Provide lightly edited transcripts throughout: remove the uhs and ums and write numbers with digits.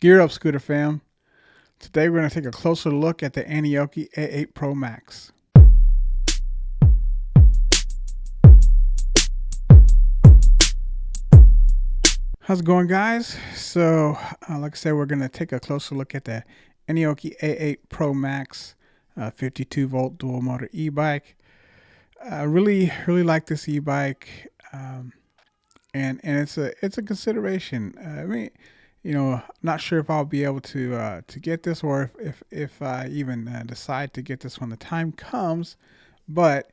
Gear up, Scooter fam. Today we're going to take a closer look at the Aniioki A8 Pro Max. How's it going, guys? So, like I said, we're going to take a closer look at the Aniioki A8 Pro Max 52 volt dual motor e-bike. I really like this e-bike, and it's a consideration. I mean, not sure if I'll be able to get this, or if I even decide to get this when the time comes. But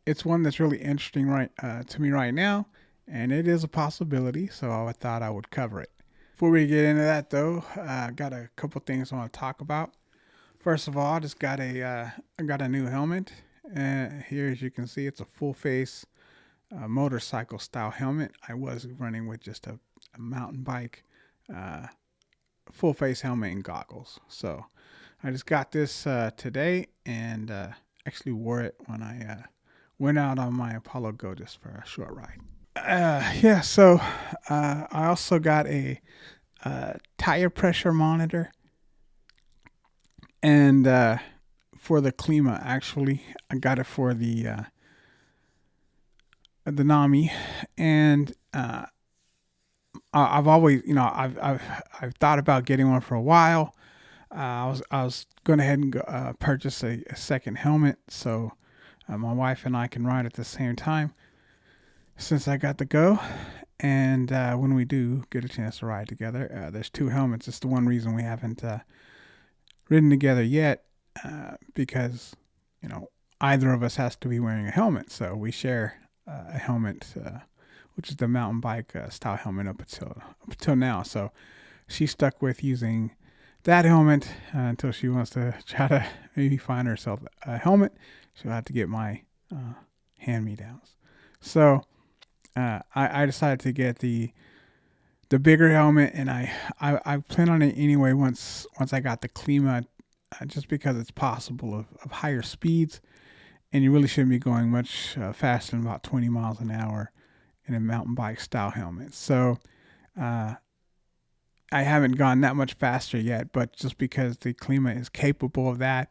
it's one that's really interesting to me right now, and it is a possibility. So I thought I would cover it. Before we get into that, though, I got a couple things I want to talk about. First of all, I got a new helmet. Here, as you can see, it's a full face motorcycle style helmet. I was running with just a mountain bike uh, full face helmet and goggles. So I just got this today and actually wore it when I went out on my Apollo Go just for a short ride. Yeah, so I also got a tire pressure monitor and for the Klima. Actually, I got it for the Nami, and I've always, I've thought about getting one for a while. I was going ahead and purchase a second helmet so my wife and I can ride at the same time since I got the Go. And when we do get a chance to ride together, there's two helmets. It's the one reason we haven't ridden together yet, because either of us has to be wearing a helmet. So we share a helmet, which is the mountain bike style helmet up until now. So she's stuck with using that helmet until she wants to try to maybe find herself a helmet. She'll have to get my hand me downs. So I decided to get the bigger helmet, and I plan on it anyway once I got the Klima, just because it's possible of higher speeds, and you really shouldn't be going much faster than about 20 miles an hour in a mountain bike style helmet. So uh, I haven't gone that much faster yet, but just because the Klima is capable of that,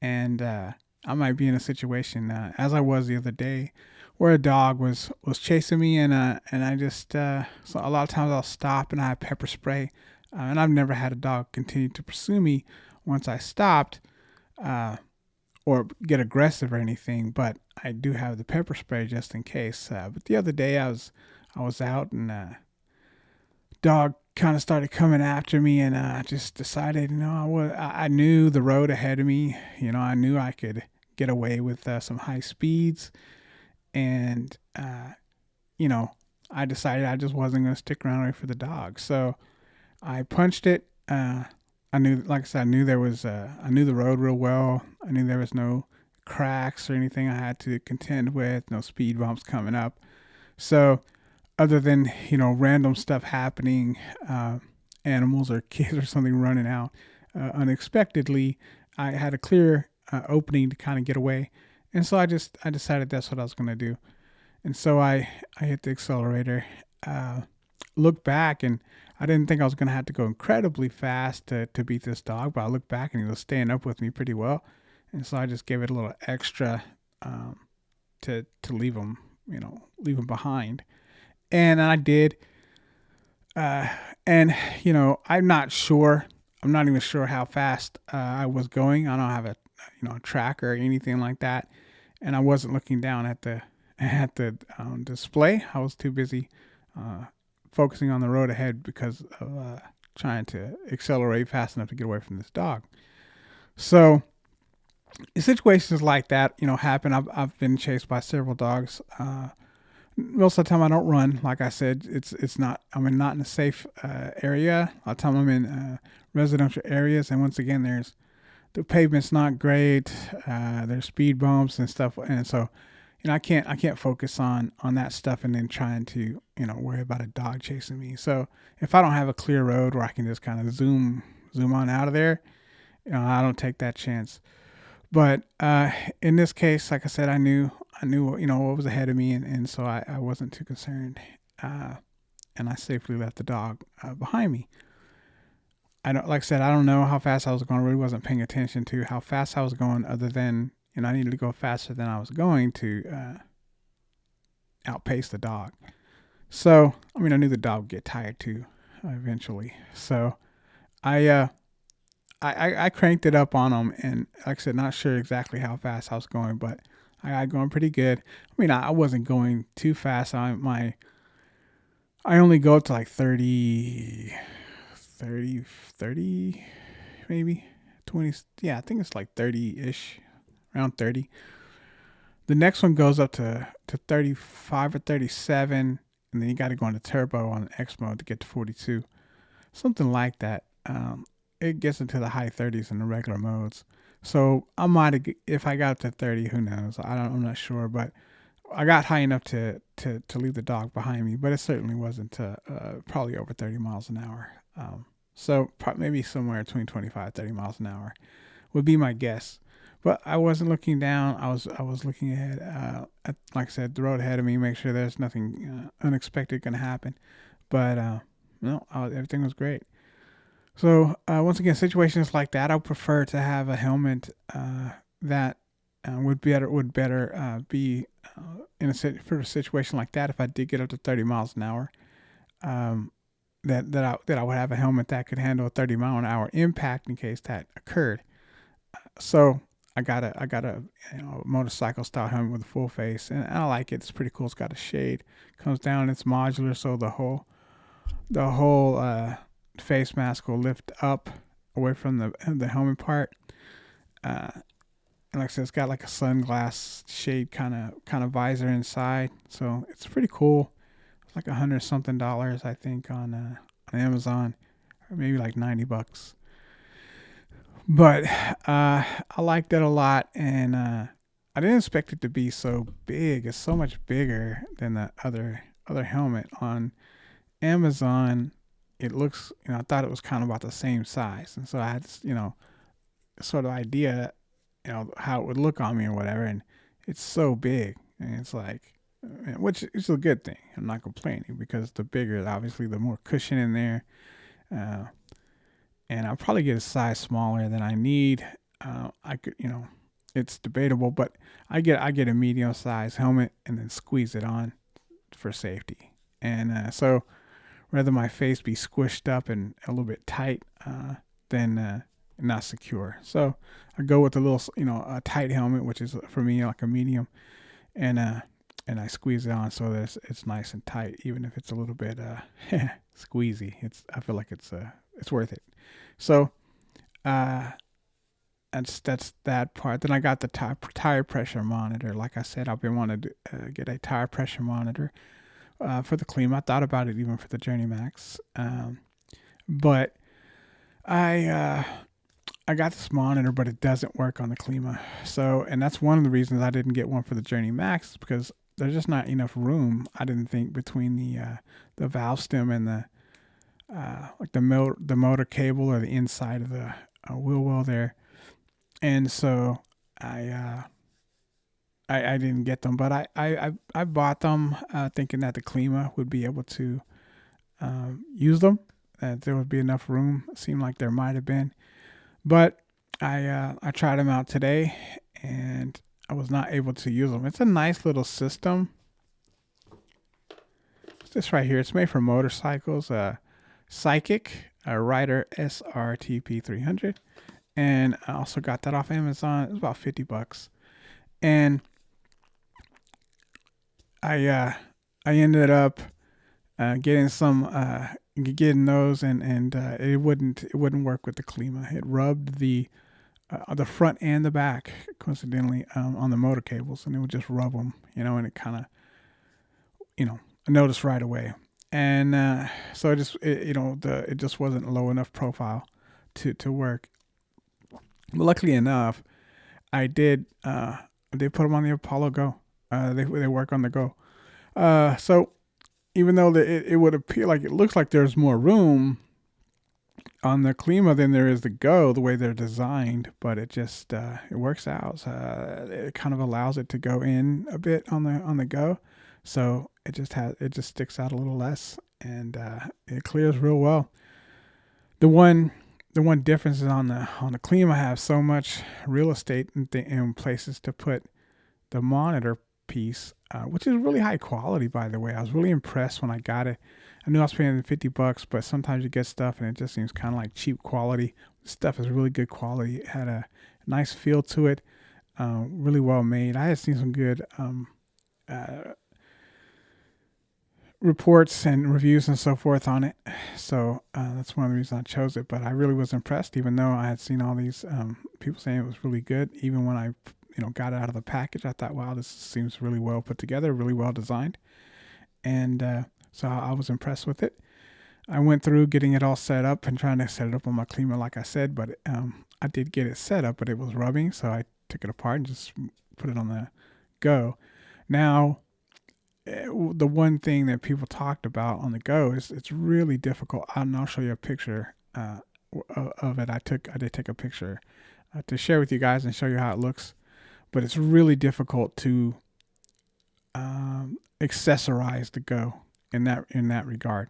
and I might be in a situation as I was the other day where a dog was chasing me, and I just so a lot of times I'll stop and I have pepper spray, and I've never had a dog continue to pursue me once I stopped uh, or get aggressive or anything, but I do have the pepper spray just in case. But the other day I was out, and dog kind of started coming after me, and I just decided, I knew the road ahead of me. I knew I could get away with some high speeds, and I decided I just wasn't going to stick around and wait for the dog. So I punched it. I knew, like I said, I knew the road real well. I knew there was no cracks or anything I had to contend with, no speed bumps coming up. So other than random stuff happening, animals or kids or something running out unexpectedly, I had a clear opening to kind of get away, and so I decided that's what I was going to do, and so I hit the accelerator, looked back, and I didn't think I was going to have to go incredibly fast to beat this dog, but I looked back and he was staying up with me pretty well, and so I just gave it a little extra to leave him behind, and I did. And I'm not sure. I'm not even sure how fast I was going. I don't have a tracker or anything like that, and I wasn't looking down at the display. I was too busy focusing on the road ahead because of trying to accelerate fast enough to get away from this dog. So situations like that, happen. I've been chased by several dogs. Most of the time I don't run. Like I said, it's not. not in a safe area. A lot of time I'm in residential areas, and once again, the pavement's not great. There's speed bumps and stuff, and so I can't focus on that stuff and then trying to worry about a dog chasing me. So if I don't have a clear road where I can just kind of zoom on out of there, I don't take that chance. But in this case, like I said, I knew what was ahead of me, and so I wasn't too concerned, and I safely left the dog behind me. I don't, like I said, I don't know how fast I was going. I really wasn't paying attention to how fast I was going, other than, I needed to go faster than I was going to outpace the dog. So, I mean, I knew the dog would get tired too eventually. So I, uh, I cranked it up on him, and like I said, not sure exactly how fast I was going, but I got going pretty good. I mean, I wasn't going too fast. I only go up to like 30 maybe 20. Yeah, I think it's like 30-ish, around 30. The next one goes up to 35 or 37, and then you got to go into turbo on X mode to get to 42, something like that. It gets into the high 30s in the regular modes. So I might have, if I got up to 30, who knows? I'm not sure, but I got high enough to leave the dog behind me, but it certainly wasn't probably over 30 miles an hour. So maybe somewhere between 25 30 miles an hour would be my guess. But I wasn't looking down. I was looking ahead. At, like I said, the road ahead of me, make sure there's nothing unexpected going to happen. But no, everything was great. So once again, situations like that, I would prefer to have a helmet that would better be in for a situation like that. If I did get up to 30 miles anhour, um, that I would have a helmet that could handle a 30-mile-an-hour impact in case that occurred. So I got a motorcycle style helmet with a full face, and I like it. It's pretty cool. It's got a shade, comes down. It's modular, so the whole face mask will lift up away from the helmet part. And like I said, it's got like a sunglass shade kind of visor inside, so it's pretty cool. It's like $100 something, I think, on Amazon, or maybe like $90. But I liked it a lot, and I didn't expect it to be so big. It's so much bigger than the other helmet on Amazon. It looks, I thought it was kind of about the same size, and so I had this, sort of idea, how it would look on me or whatever, and it's so big, and it's like, which is a good thing. I'm not complaining, because the bigger, obviously, the more cushion in there. Uh, and I'll probably get a size smaller than I need. I could, it's debatable, but I get a medium size helmet and then squeeze it on for safety. And so rather my face be squished up and a little bit tight than not secure. So I go with a little, a tight helmet, which is for me like a medium, and I squeeze it on so that it's nice and tight, even if it's a little bit squeezy. I feel like it's worth it. So that's that part. Then I got the tire pressure monitor. Like I said, I've been wanting to get a tire pressure monitor for the Klima. I thought about it even for the Journey Max, but I got this monitor, but it doesn't work on the Klima. So, and that's one of the reasons I didn't get one for the Journey Max, because there's just not enough room, I didn't think, between the valve stem and the like the motor cable, or the inside of the wheel well there. And so I didn't get them, but I bought them thinking that the Klima would be able to use them, that there would be enough room. It seemed like there might have been, but I tried them out today, and I was not able to use them. It's a nice little system. It's this right here. It's made for motorcycles. Psychic, a Rider SRTP 300, and I also got that off Amazon. It was about $50, and I ended up getting those, and it wouldn't work with the Klima. It rubbed the front and the back, coincidentally, on the motor cables, and it would just rub them, and it kind of, I noticed right away. And so it just wasn't low enough profile to work. But luckily enough, I did put them on the Apollo Go. They work on the Go. So even though it would appear like, it looks like there's more room on the Klima than there is the Go, the way they're designed, but it just it works out. It kind of allows it to go in a bit on the Go, so it just sticks out a little less, and it clears real well. The one the one difference is on the Klima, I have so much real estate and places to put the monitor piece, which is really high quality, by the way. I was really impressed when I got it. I knew I was paying $50, but sometimes you get stuff and it just seems kind of like cheap quality. This stuff is really good quality. It had a nice feel to it, really well made. I had seen some good uh, reports and reviews and so forth on it. So that's one of the reasons I chose it. But I really was impressed, even though I had seen all these people saying it was really good. Even when I got it out of the package, I thought, wow, this seems really well put together, really well designed. And so I was impressed with it. I went through getting it all set up and trying to set it up on my Klima, like I said, but I did get it set up, but it was rubbing. So I took it apart and just put it on the go. Now, the one thing that people talked about on the go is it's really difficult. And I'll show you a picture of it. I did take a picture to share with you guys and show you how it looks. But it's really difficult to accessorize the Go in that regard,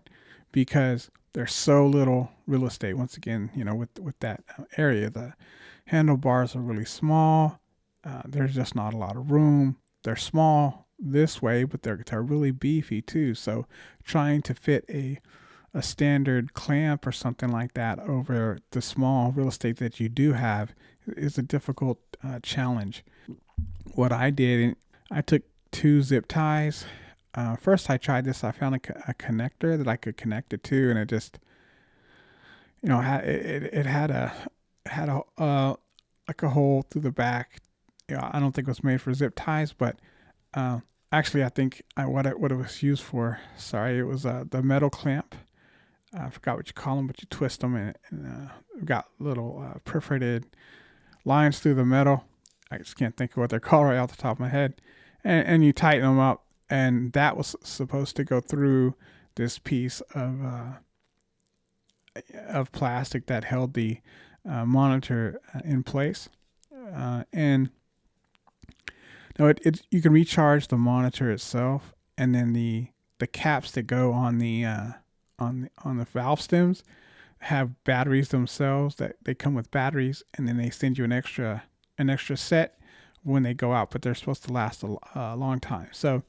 because there's so little real estate. Once again, with that area, the handlebars are really small. There's just not a lot of room. They're small this way, but they're really beefy too. So trying to fit a standard clamp or something like that over the small real estate that you do have is a difficult challenge. What I did, I took 2 zip ties. First, I tried this. I found a connector that I could connect it to, and it just, it had a like a hole through the back. I don't think it was made for zip ties, but actually, I think what it was used for. Sorry, it was the metal clamp. I forgot what you call them, but you twist them and got little perforated lines through the metal. I just can't think of what they're called right off the top of my head. And you tighten them up, and that was supposed to go through this piece of plastic that held the monitor in place. And no, you can recharge the monitor itself, and then the caps that go on the valve stems have batteries themselves. That they come with batteries, and then they send you an extra set when they go out, but they're supposed to last a long time. So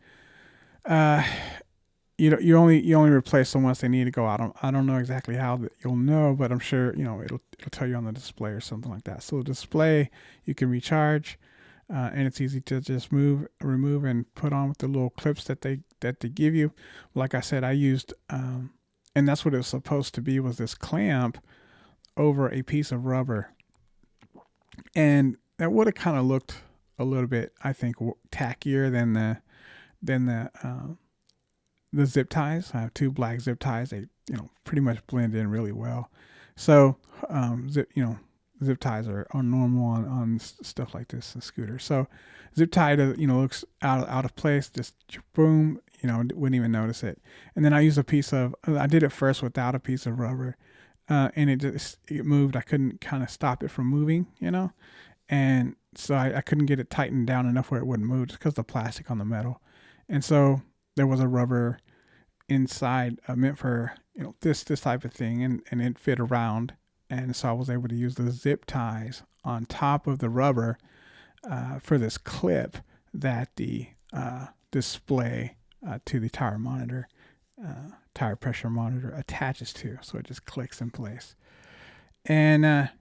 you only replace them once they need to go out. I don't know exactly how you'll know, but I'm sure it'll tell you on the display or something like that. So the display you can recharge, and it's easy to just remove and put on with the little clips that they give you. Like I said, I used and that's what it was supposed to be, was this clamp over a piece of rubber, and that would have kind of looked a little bit, I think, tackier than the zip ties. I have 2 black zip ties. They pretty much blend in really well. So zip ties are normal on stuff like this, a scooter. So zip tie looks out of place. Just boom, wouldn't even notice it. And then I used I did it first without a piece of rubber, and it moved. I couldn't kind of stop it from moving, and so I couldn't get it tightened down enough where it wouldn't move, just because of the plastic on the metal. And so there was a rubber inside meant for this type of thing, and it fit around. And so I was able to use the zip ties on top of the rubber for this clip that the display to the tire pressure monitor attaches to. So it just clicks in place. And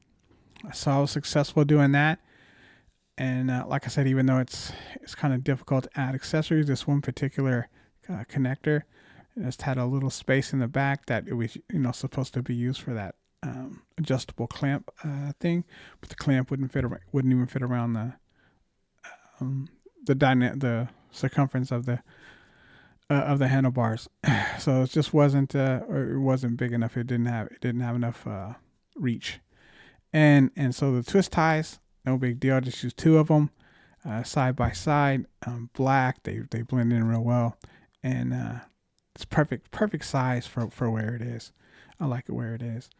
so I was successful doing that. And like I said, even though it's kind of difficult to add accessories, this one particular connector just had a little space in the back that it was supposed to be used for that adjustable clamp thing, but the clamp wouldn't even fit around the circumference of the handlebars. So it just wasn't big enough. It didn't have enough reach. And so the twist ties, no big deal. Just use 2 of them side by side, black. They blend in real well, and it's perfect size for where it is. I like it where it is.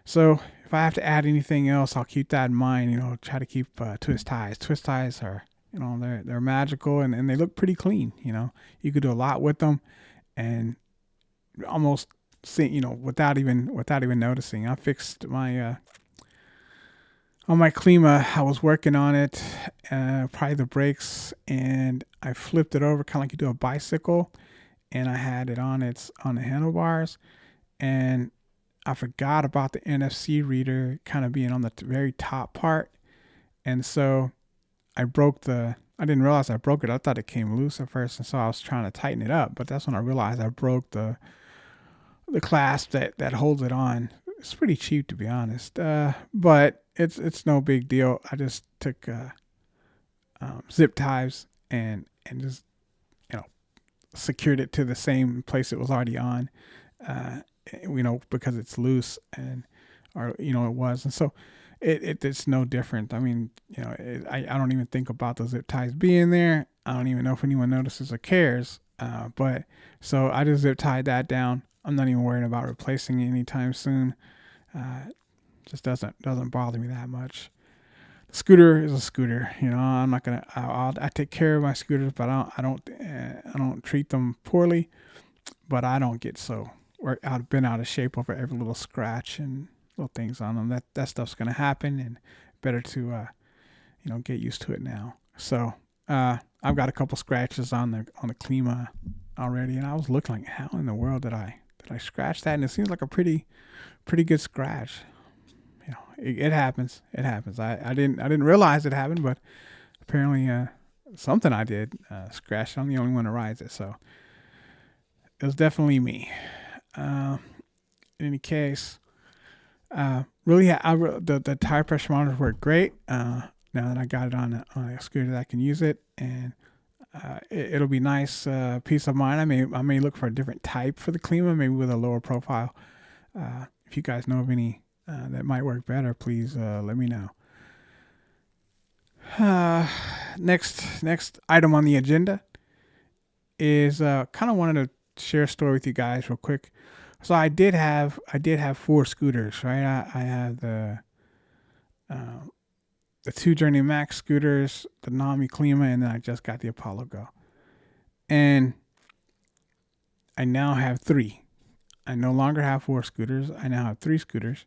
So if I have to add anything else, I'll keep that in mind. Try to keep twist ties. Twist ties are they're magical, and they look pretty clean. You could do a lot with them, and almost seeing, without even noticing. I fixed my on my Klima. I was working on it, probably the brakes, and I flipped it over, kind of like you do a bicycle, and I had it on the handlebars, and I forgot about the NFC reader kind of being on the very top part, and so I didn't realize I broke it. I thought it came loose at first, and so I was trying to tighten it up. But that's when I realized I broke the clasp that holds it on. It's pretty cheap, to be honest, but it's no big deal. I just took zip ties and just you know secured it to the same place it was already on. Uh, because it's loose or it was, and so it's no different. I mean, I don't even think about the zip ties being there. I don't even know if anyone notices or cares. But so I just zip tied that down. I'm not even worrying about replacing it anytime soon. Just doesn't bother me that much. The scooter is a scooter. I'm not gonna. I take care of my scooters, but I don't treat them poorly. But I don't get so been out of shape over every little scratch and little things on them. That stuff's gonna happen, and better to get used to it now. So I've got a couple scratches on the Klima already, and I was looking like, how in the world did I scratch that? And it seems like a pretty good scratch. It happens. It happens. I didn't realize it happened, but apparently something I did scratched. I'm the only one that rides it, so it was definitely me. In any case, really, the tire pressure monitors work great. Now that I got it on a scooter that I can use it, and it'll be nice peace of mind. I may look for a different type for the Klima, maybe with a lower profile. If you guys know of any that might work better, please let me know. Next item on the agenda is kind of wanted to share a story with you guys real quick. So I did have 4 scooters, right? I have the 2 Journey Max scooters, the Nami Klima, and then I just got the Apollo Go. And I now have 3. I no longer have 4 scooters. I now have 3 scooters.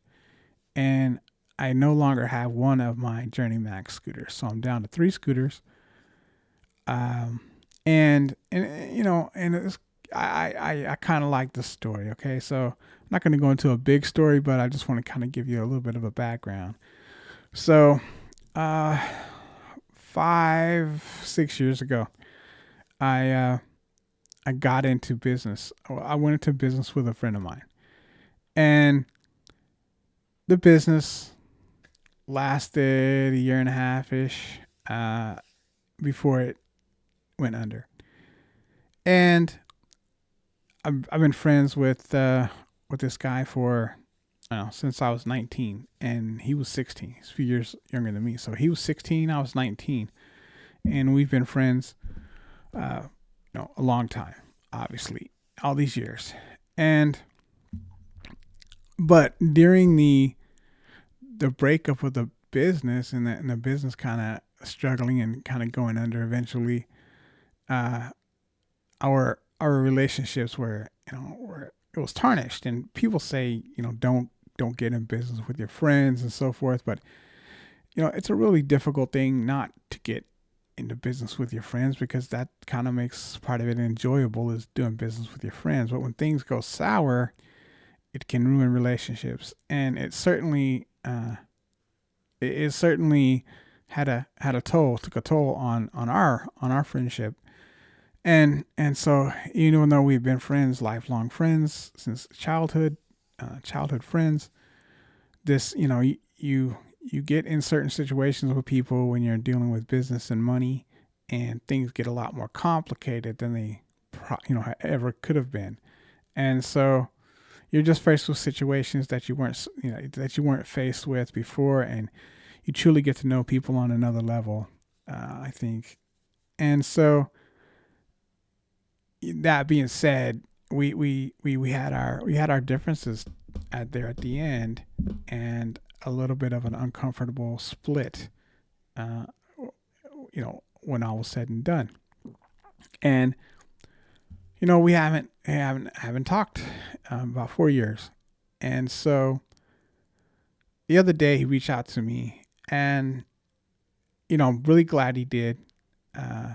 And I no longer have one of my Journey Max scooters. So I'm down to 3 scooters. And it's, I kind of like this story. Okay, so I'm not going to go into a big story, but I just want to kind of give you a little bit of a background. So, 5-6 years ago, I got into business. I went into business with a friend of mine, and the business lasted a year and a half ish before it went under. And I've been friends with this guy for since I was 19, and he was 16. He's a few years younger than me. So he was 16, I was 19, and we've been friends, a long time, obviously, all these years. But during the breakup of the business and the business kind of struggling and kind of going under eventually, our relationships were it was tarnished. And people say don't get in business with your friends and so forth, but it's a really difficult thing not to get into business with your friends, because that kind of makes part of it enjoyable, is doing business with your friends. But when things go sour, it can ruin relationships, and it certainly had a took a toll on our friendship. And so, even though we've been friends, lifelong friends since childhood friends, this you get in certain situations with people when you're dealing with business and money, and things get a lot more complicated than they ever could have been. And so you're just faced with situations that you weren't faced with before, and you truly get to know people on another level, I think. And so, that being said, we had our differences at the end, and a little bit of an uncomfortable split, when all was said and done. And we haven't talked about 4 years, and so the other day he reached out to me, and I'm really glad he did. Uh,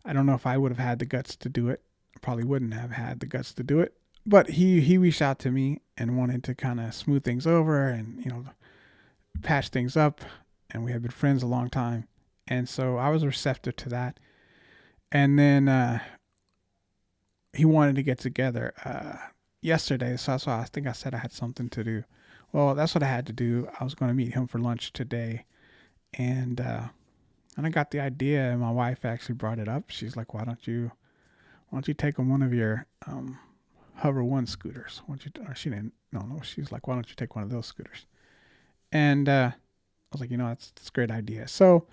I don't know if I would have had the guts to do it. I probably wouldn't have had the guts to do it, but he reached out to me and wanted to kind of smooth things over and patch things up, and we had been friends a long time, and so I was receptive to that. And then he wanted to get together yesterday, so that's why I think I said I had something to do. Well, that's what I had to do. I was going to meet him for lunch today, and I got the idea, and my wife actually brought it up. She's like, "Why don't you take on one of your Hover One scooters? Why don't you?" Or she didn't. No. She's like, "Why don't you take one of those scooters?" And I was like, that's a great idea. So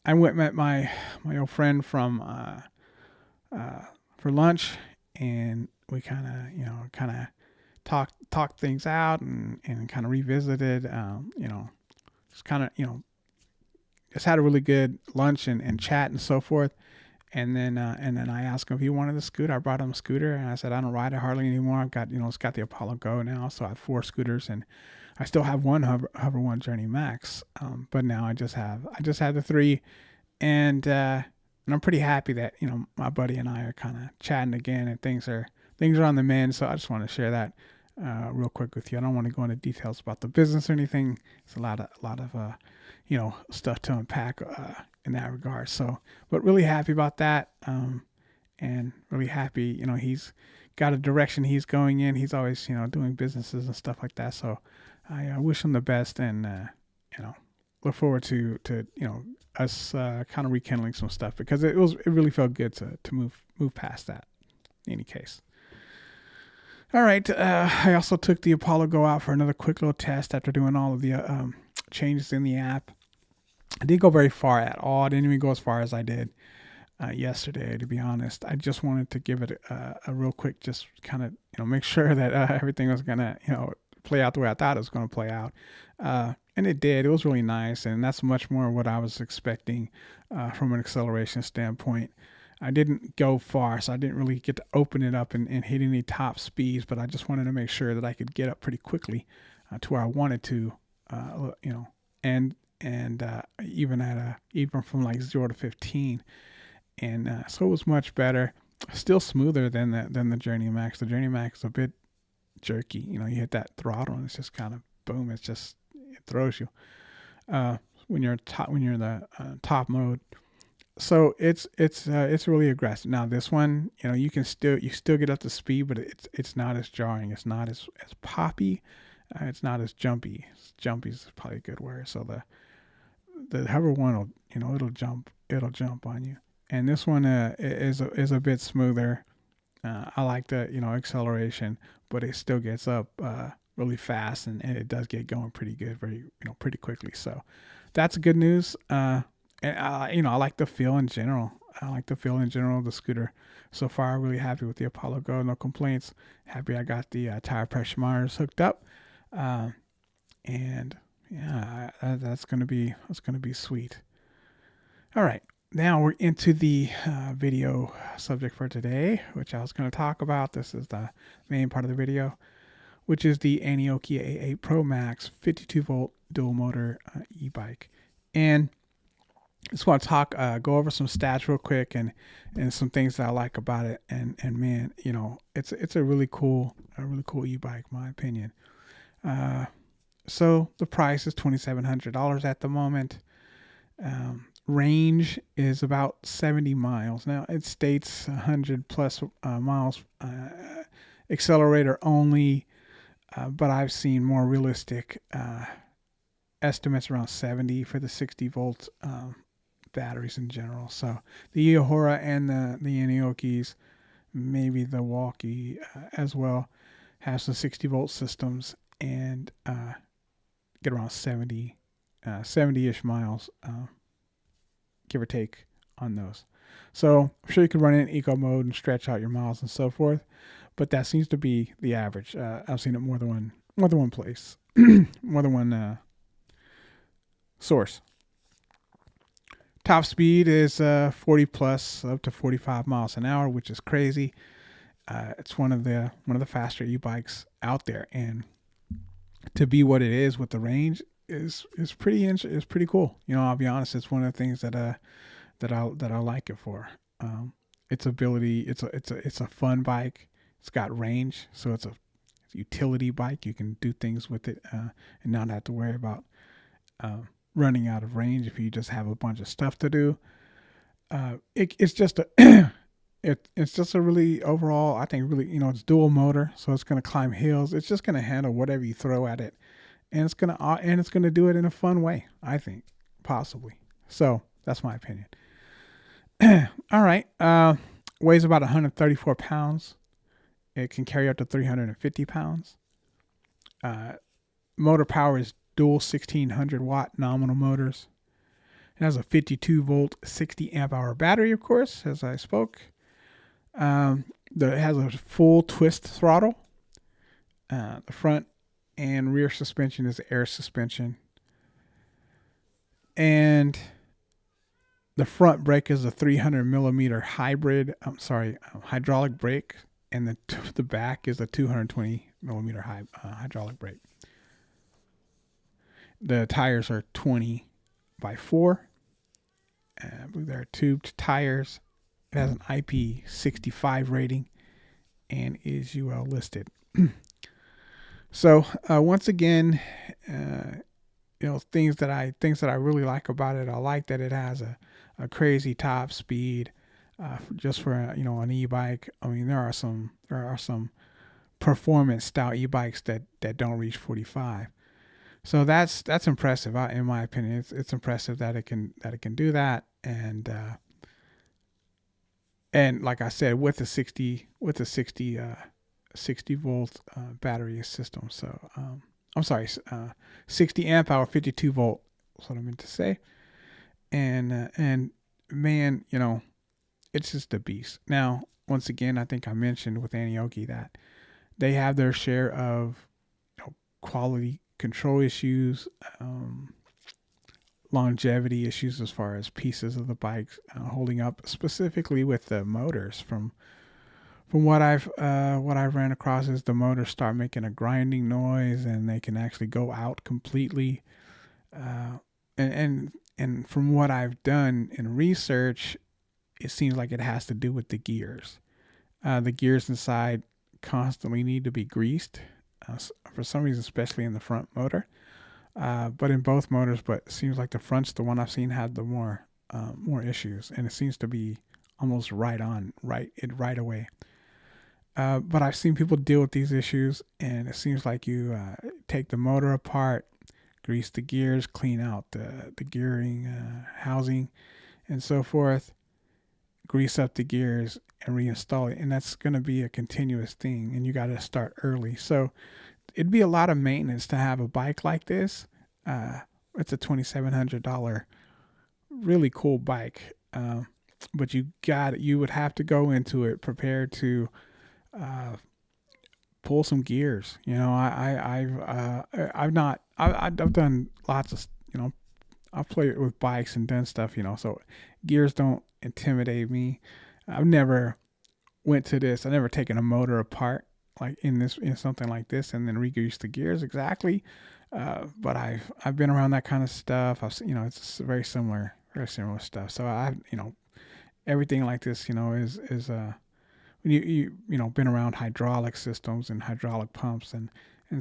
I went met my old friend from for lunch, and we kind of talked things out and kind of revisited. Just kind of just had a really good lunch and chat and so forth. And then I asked him if he wanted a scooter. I brought him a scooter, and I said I don't ride it hardly anymore. I've got it's got the Apollo Go now, so I have 4 scooters, and I still have one Hover One Journey Max. But now I just have the three, and I'm pretty happy that my buddy and I are kind of chatting again, and things are on the mend. So I just want to share that real quick with you. I don't want to go into details about the business or anything. It's a lot of stuff to unpack in that regard. So, but really happy about that, and really happy. He's got a direction he's going in. He's always doing businesses and stuff like that. So I wish him the best, and look forward to us kind of rekindling some stuff, because it really felt good to move past that. In any case. All right. I also took the Apollo Go out for another quick little test after doing all of the changes in the app. I didn't go very far at all. I didn't even go as far as I did yesterday, to be honest. I just wanted to give it a real quick, just kind of make sure that everything was gonna play out the way I thought it was gonna play out, and it did. It was really nice, and that's much more what I was expecting from an acceleration standpoint. I didn't go far, so I didn't really get to open it up and hit any top speeds, but I just wanted to make sure that I could get up pretty quickly to where I wanted to, and even from like 0 to 15, and so it was much better. Still smoother than the Journey Max. The Journey Max is a bit jerky. You hit that throttle and it's just kind of boom. It throws you when you're in the top mode. So it's really aggressive. Now this one, you still get up to speed, but it's not as jarring. It's not as poppy. It's not as jumpy. Jumpy is probably a good word. So the Hover One will it'll jump on you, and this one is a bit smoother. I like the acceleration, but it still gets up really fast, and it does get going pretty good, pretty quickly. So that's good news. And I like the feel in general. Of the scooter. So far, I'm really happy with the Apollo Go. No complaints. Happy I got the tire pressure monitors hooked up, and yeah, that's gonna be sweet. All right, now we're into the video subject for today, which I was going to talk about. This is the main part of the video, which is the Aniioki A8 Pro Max 52 volt dual motor e-bike, and just want to go over some stats real quick and some things that I like about it. And man, it's a really cool e-bike, in my opinion. So the price is $2,700 at the moment. Range is about 70 miles. Now it states 100 plus miles accelerator only, but I've seen more realistic estimates around 70 for the 60 volt batteries in general. So the Ihora and the Aniokis, maybe the Walkie as well, have some 60 volt systems and get around 70-ish miles, give or take, on those. So I'm sure you could run it in eco mode and stretch out your miles and so forth, but that seems to be the average. I've seen it more than one place, more than one source. Top speed is 40 plus up to 45 miles an hour, which is crazy. It's one of the faster e-bikes out there, and to be what it is with the range is pretty cool. I'll be honest, it's one of the things that I like it for. Its ability, it's a fun bike. It's got range, so it's a utility bike. You can do things with it and not have to worry about uh, running out of range if you just have a bunch of stuff to do. It's just a it's just a really overall, I think, really, it's dual motor, so it's going to climb hills. It's just going to handle whatever you throw at it, and it's gonna do it in a fun way, I think, possibly. So that's my opinion. All right. Weighs about 134 pounds. It can carry up to 350 pounds. Uh, Motor power is dual 1600 watt nominal motors. It has a 52 volt, 60 amp hour battery, of course, as I spoke. It has a full twist throttle. The front and rear suspension is air suspension. And the front brake is a 300 millimeter hydraulic brake, and the back is a 220 millimeter hydraulic brake. The tires are 20 by 4. I believe they're tubed tires. It has an IP65 rating and is UL listed. So once again, things that I really like about it. I like that it has a crazy top speed, just for an e-bike. I mean, there are some performance style e-bikes that don't reach 45. So that's impressive, in my opinion. It's impressive that it can do that, and like I said, with the 60 volt battery system. So I'm sorry, 60 amp hour, 52 volt. That's what I meant to say. And man, it's just a beast. Now, once again, I think I mentioned with Aniioki that they have their share of quality control issues, longevity issues as far as pieces of the bike holding up, specifically with the motors. From what I've ran across, is the motors start making a grinding noise, and they can actually go out completely. And from what I've done in research, it seems like it has to do with the gears. The gears inside constantly need to be greased, for some reason, especially in the front motor. But in both motors, but it seems like the front's the one I've seen had the more issues, and it seems to be almost right away. But I've seen people deal with these issues, and it seems like you take the motor apart, grease the gears, clean out the gearing housing, and so forth, grease up the gears, and reinstall it. And that's going to be a continuous thing, and you got to start early. So it'd be a lot of maintenance to have a bike like this. It's a $2,700 really cool bike, but you would have to go into it prepared to pull some gears. I've done lots of, I've played with bikes and done stuff, so gears don't intimidate me. I've never went to this. I've never taken a motor apart like in something like this and then re-grease the gears exactly. But I've been around that kind of stuff. It's very similar stuff. So everything like this, is when you been around hydraulic systems and hydraulic pumps and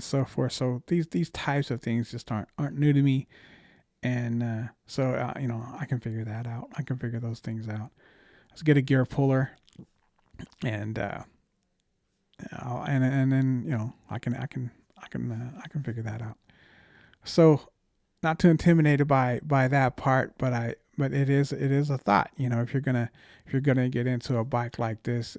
so forth. So these types of things just aren't new to me, and I can figure that out. I can figure those things out. Let's get a gear puller, and and then I can figure that out. So not too intimidated by that part, but it is a thought. If you're gonna get into a bike like this,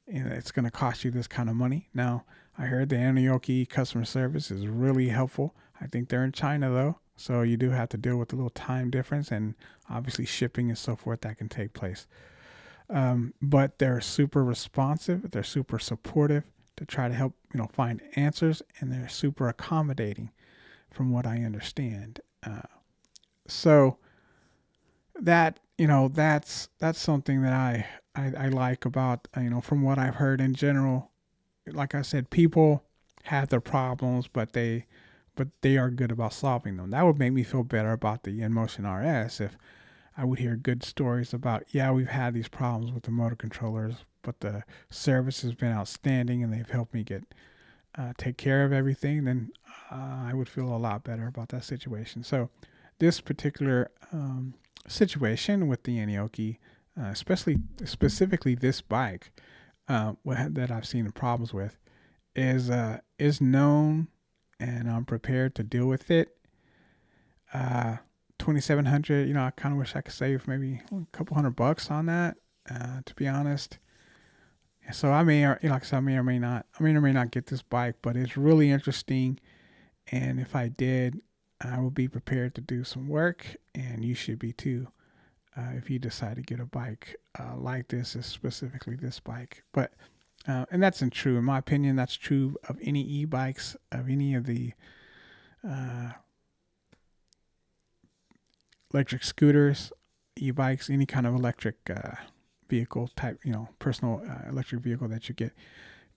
it's gonna cost you this kind of money. Now I heard the Aniioki customer service is really helpful. I think they're in China though, so you do have to deal with a little time difference and obviously shipping and so forth that can take place. But they're super responsive. They're super supportive to try to help find answers, and they're super accommodating, from what I understand. So that that's something that I like about from what I've heard in general. Like I said, people have their problems, but they are good about solving them. That would make me feel better about the InMotion RS if I would hear good stories about, yeah, we've had these problems with the motor controllers, but the service has been outstanding and they've helped me get take care of everything. Then I would feel a lot better about that situation. So this particular situation with the Aniioki, especially specifically this bike that I've seen the problems with, is known, and I'm prepared to deal with it. 2,700. I kind of wish I could save maybe a couple $100 on that. To be honest, so I may, like I said, I may or may not get this bike, but it's really interesting. And if I did, I will be prepared to do some work, and you should be too. If you decide to get a bike like this, is specifically this bike, but and that's true in my opinion. That's true of any e-bikes, of any of the uh, electric scooters, e-bikes, any kind of electric vehicle type, personal electric vehicle that you get.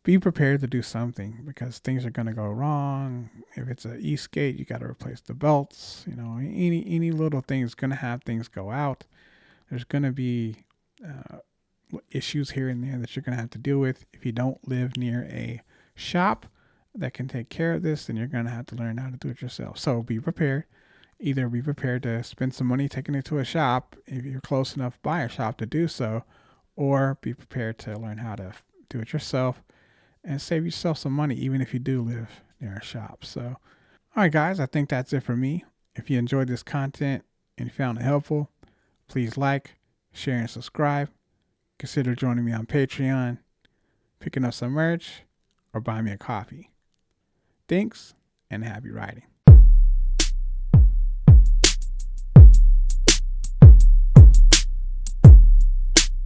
Be prepared to do something because things are going to go wrong. If it's an e-skate, you got to replace the belts. Any little thing is going to have things go out. There's going to be issues here and there that you're going to have to deal with. If you don't live near a shop that can take care of this, then you're going to have to learn how to do it yourself. So be prepared. Either be prepared to spend some money taking it to a shop if you're close enough by a shop to do so, or be prepared to learn how to do it yourself and save yourself some money, even if you do live near a shop. So, all right, guys, I think that's it for me. If you enjoyed this content and you found it helpful, please like, share, and subscribe. Consider joining me on Patreon, picking up some merch, or buying me a coffee. Thanks, and happy riding.